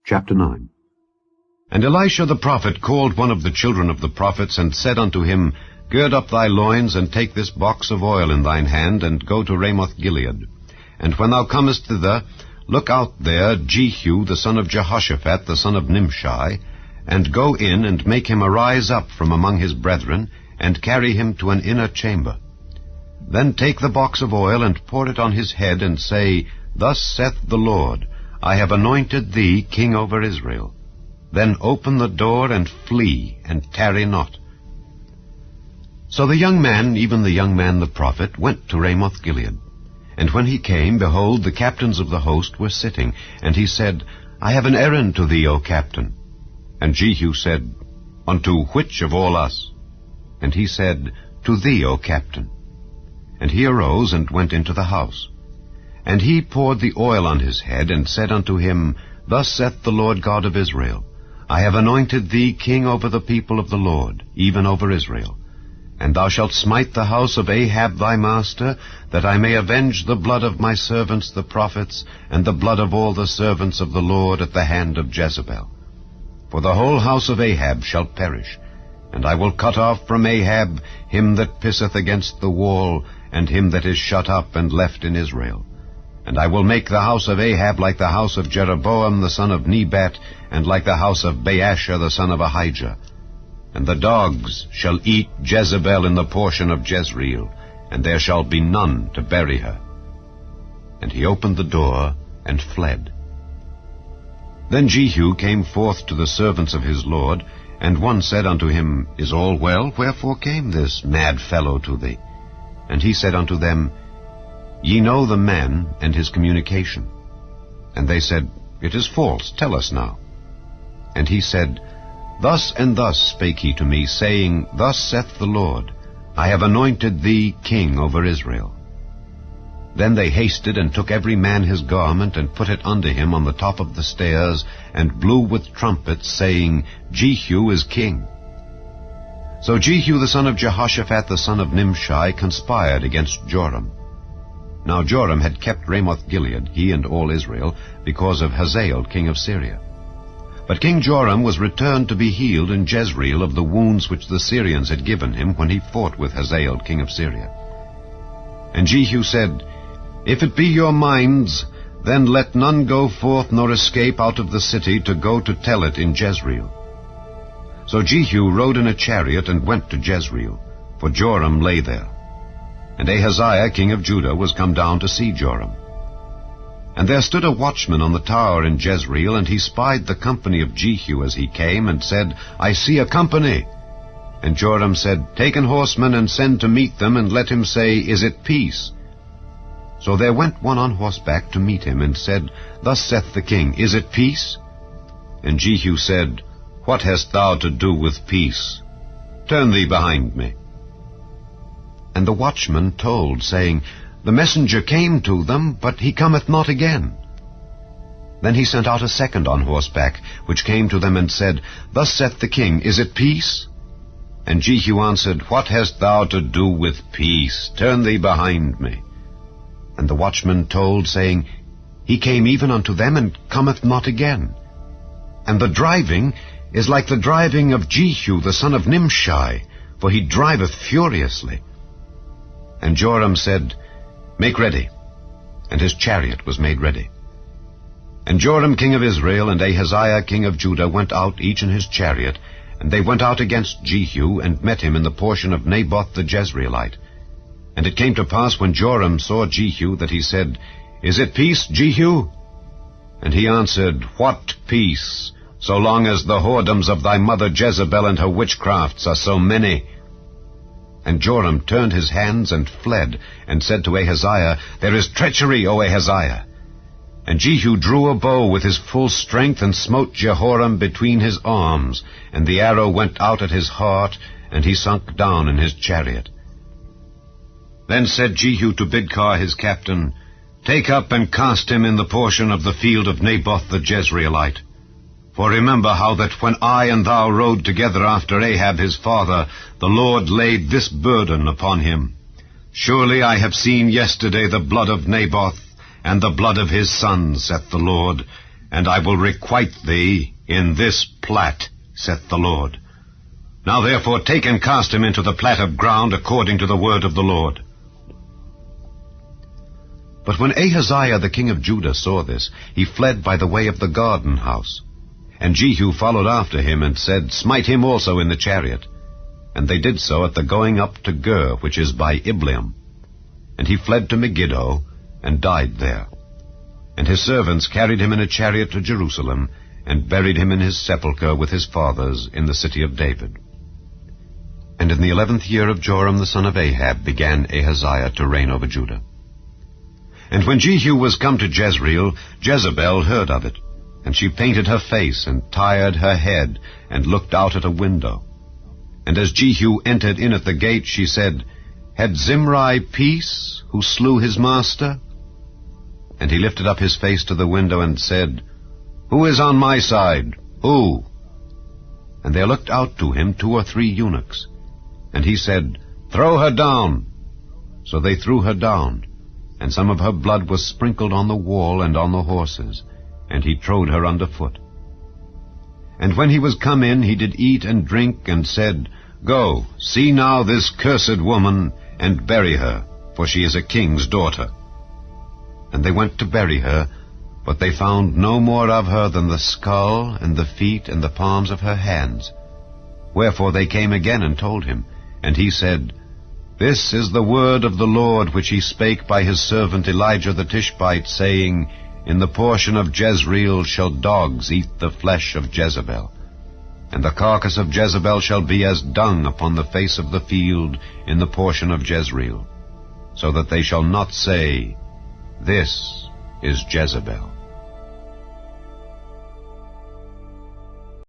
Chapter 9. And Elisha the prophet called one of the children of the prophets, and said unto him, Gird up thy loins, and take this box of oil in thine hand, and go to Ramoth-Gilead. And when thou comest thither, look out there Jehu the son of Jehoshaphat the son of Nimshi, and go in, and make him arise up from among his brethren, and carry him to an inner chamber. Then take the box of oil, and pour it on his head, and say, Thus saith the Lord, I have anointed thee king over Israel. Then open the door, and flee, and tarry not. So the young man, even the young man the prophet, went to Ramoth-Gilead. And when he came, behold, the captains of the host were sitting. And he said, I have an errand to thee, O captain. And Jehu said, Unto which of all us? And he said, To thee, O captain. And he arose and went into the house. And he poured the oil on his head, and said unto him, Thus saith the Lord God of Israel, I have anointed thee king over the people of the Lord, even over Israel. And thou shalt smite the house of Ahab thy master, that I may avenge the blood of my servants the prophets, and the blood of all the servants of the Lord at the hand of Jezebel. For the whole house of Ahab shall perish, and I will cut off from Ahab him that pisseth against the wall, and him that is shut up and left in Israel. And I will make the house of Ahab like the house of Jeroboam the son of Nebat, and like the house of Baasha the son of Ahijah. And the dogs shall eat Jezebel in the portion of Jezreel, and there shall be none to bury her. And he opened the door, and fled. Then Jehu came forth to the servants of his lord, and one said unto him, Is all well? Wherefore came this mad fellow to thee? And he said unto them, Ye know the man and his communication. And they said, It is false, tell us now. And he said, Thus and thus spake he to me, saying, Thus saith the Lord, I have anointed thee king over Israel. Then they hasted, and took every man his garment, and put it unto him on the top of the stairs, and blew with trumpets, saying, Jehu is king. So Jehu the son of Jehoshaphat the son of Nimshi conspired against Joram. Now Joram had kept Ramoth-Gilead, he and all Israel, because of Hazael king of Syria. But King Joram was returned to be healed in Jezreel of the wounds which the Syrians had given him when he fought with Hazael king of Syria. And Jehu said, If it be your minds, then let none go forth nor escape out of the city to go to tell it in Jezreel. So Jehu rode in a chariot and went to Jezreel, for Joram lay there. And Ahaziah king of Judah was come down to see Joram. And there stood a watchman on the tower in Jezreel, and he spied the company of Jehu as he came, and said, I see a company. And Joram said, Take an horseman, and send to meet them, and let him say, Is it peace? So there went one on horseback to meet him, and said, Thus saith the king, Is it peace? And Jehu said, What hast thou to do with peace? Turn thee behind me. And the watchman told, saying, The messenger came to them, but he cometh not again. Then he sent out a second on horseback, which came to them and said, Thus saith the king, Is it peace? And Jehu answered, What hast thou to do with peace? Turn thee behind me. And the watchman told, saying, He came even unto them, and cometh not again. And the driving is like the driving of Jehu the son of Nimshi, for he driveth furiously. And Joram said, Make ready. And his chariot was made ready. And Joram king of Israel and Ahaziah king of Judah went out, each in his chariot, and they went out against Jehu, and met him in the portion of Naboth the Jezreelite. And it came to pass, when Joram saw Jehu, that he said, Is it peace, Jehu? And he answered, What peace, so long as the whoredoms of thy mother Jezebel and her witchcrafts are so many? And Joram turned his hands and fled, and said to Ahaziah, There is treachery, O Ahaziah. And Jehu drew a bow with his full strength, and smote Jehoram between his arms, and the arrow went out at his heart, and he sunk down in his chariot. Then said Jehu to Bidkar his captain, Take up and cast him in the portion of the field of Naboth the Jezreelite. For remember how that when I and thou rode together after Ahab his father, the Lord laid this burden upon him. Surely I have seen yesterday the blood of Naboth, and the blood of his sons, saith the Lord, and I will requite thee in this plat, saith the Lord. Now therefore take and cast him into the plat of ground according to the word of the Lord. But when Ahaziah the king of Judah saw this, he fled by the way of the garden house. And Jehu followed after him, and said, Smite him also in the chariot. And they did so at the going up to Gur, which is by Ibleam. And he fled to Megiddo, and died there. And his servants carried him in a chariot to Jerusalem, and buried him in his sepulchre with his fathers in the city of David. And in the 11th year of Joram the son of Ahab began Ahaziah to reign over Judah. And when Jehu was come to Jezreel, Jezebel heard of it, and she painted her face, and tired her head, and looked out at a window. And as Jehu entered in at the gate, she said, Had Zimri peace, who slew his master? And he lifted up his face to the window, and said, Who is on my side? Who? And there looked out to him 2 or 3 eunuchs. And he said, Throw her down. So they threw her down, and some of her blood was sprinkled on the wall and on the horses, and he trode her under foot. And when he was come in, he did eat and drink, and said, Go, see now this cursed woman, and bury her, for she is a king's daughter. And they went to bury her, but they found no more of her than the skull, and the feet, and the palms of her hands. Wherefore they came again and told him. And he said, This is the word of the Lord, which he spake by his servant Elijah the Tishbite, saying, In the portion of Jezreel shall dogs eat the flesh of Jezebel. And the carcass of Jezebel shall be as dung upon the face of the field in the portion of Jezreel, so that they shall not say, This is Jezebel.